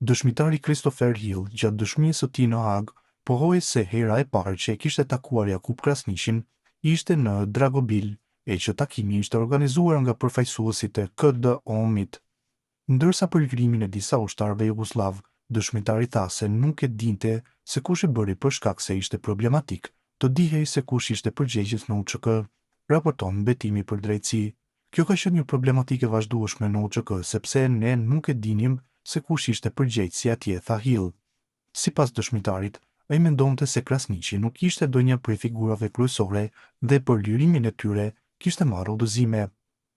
Dëshmitari Christopher Hill, gjatë dëshmisë së tij në Hag, pohoi se hera e parë që e kishte takuar Jakub Krasniqin ishte në Dragobil, e që takimi ishte organizuar nga përfaqësuesit e KDO-mit. Ndërsa për lirimin e disa ushtarëve jugosllav, dëshmitari tha se nuk e dinte se kush e bëri për shkak se ishte problematik të dihej se kush ishte përgjegjës në UÇK, raporton Betimi për Drejtësi. Kjo ka qenë një problematikë e vazhdueshme në UÇK sepse ne nuk e dinim se kush ishte përgjegjësi atje, tha Hill. Sipas dëshmitarit, ai mendonte se Krasniqi nuk ishte ndonjë prej figurave kryesore dhe për lirimin e tyre kishte marrë udhëzime.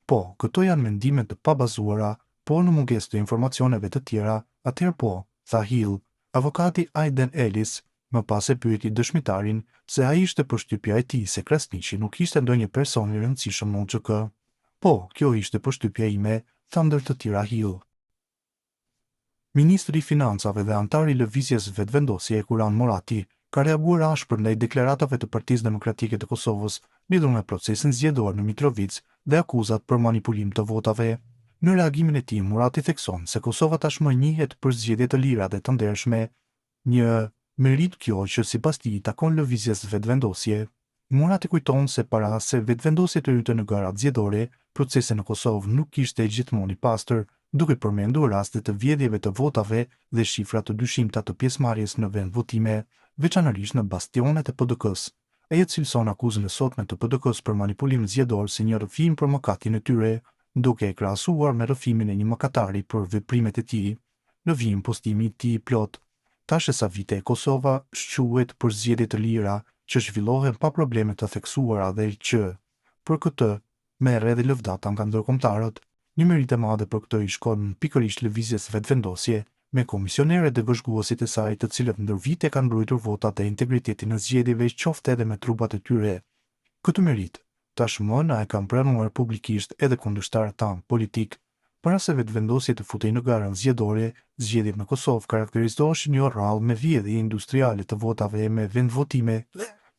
Po, këto janë mendime të pabazuara, por në mungesë të informacioneve të tjera, atëherë po, tha Hill. Avokati Aiden Ellis më pas e pyeti dëshmitarin se ai ishte përshtypja e tij se Krasniqi nuk ishte ndonjë person i rëndësishëm në UÇK. Po, kjo ishte përshtypja ime, tha ndër të tjera Hill. Ministri i Financave dhe antari i lëvizjes vetëvendosje Kuran Morati ka reaguar ashpër ndaj deklaratave të Partisë Demokratike të Kosovës lidhur me procesin zgjedhor në Mitrovic dhe akuzat për manipulim të votave. Në reagimin e tij, Murati thekson se Kosova tashmë njihet për zgjedhje të lira dhe të ndershme, një merit kjo që sipas tij takon lëvizjes vetëvendosje. Murati kujton se para se vetëvendosjet të hyte në garat zgjedhore, procesi në Kosovë nuk kishte gjithmonë i pastër, duke përmendur raste të vjedhjeve të votave dhe shifra të dyshimta të pjesëmarrjes në vend votime, veçanërisht në bastionet e PDK-s. Ai cilëson akuzën e sotme të PDK-s për manipulim zgjedhor si një rrëfim për mëkatin e tyre, duke e krahasuar me rrëfimin e një mëkatari për veprimet e tij. Në vijim postimi i tij plot, tash sa vite Kosova shquhet për zgjedhje të lira që zhvillohen pa probleme të theksuara dhe që, për këtë, merr edhe lëvdata nga ndërkombëtarët. Një merit e madhe për këtë i shkon pikërisht lëvizjes vetëvendosje, me komisionerët dhe vëzhguesit e saj të cilët ndër vite kanë mbrojtur votat dhe integritetin e zgjedhjeve qoftë edhe me trupat e tyre. Këtë merit, tashmë na e kanë pranuar publikisht edhe kundërshtarët tanë politik. Para se vetëvendosjet të futej në garën zgjedhore, zgjedhjet në Kosovë karakterizoheshin një rrallë me vjedhje industriale të votave me vendvotime,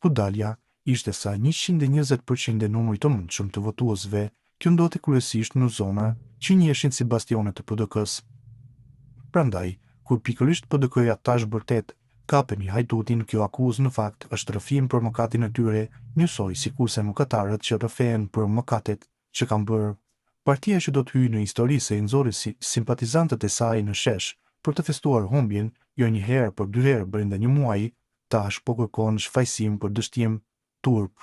ku dalja ishte sa 120% e numrit të mundshëm të votuesve. Kjo ndodhte kryesisht në zona që njihen si bastionet të PDK-s. Prandaj, kur pikërisht PDK-ja tash vërtet kapeni hajdutin, kjo akuzë në fakt është rrëfim për mëkatin e tyre, njësoj sikurse mëkatarët që rrëfehen për mëkatet që kanë bërë. Partia që do të hyjë në histori se i nxorri simpatizantët e saj në shesh për të festuar humbjen, jo një herë por dy herë brenda një muaji, tash po kërkon shfaqësim për dështim turp.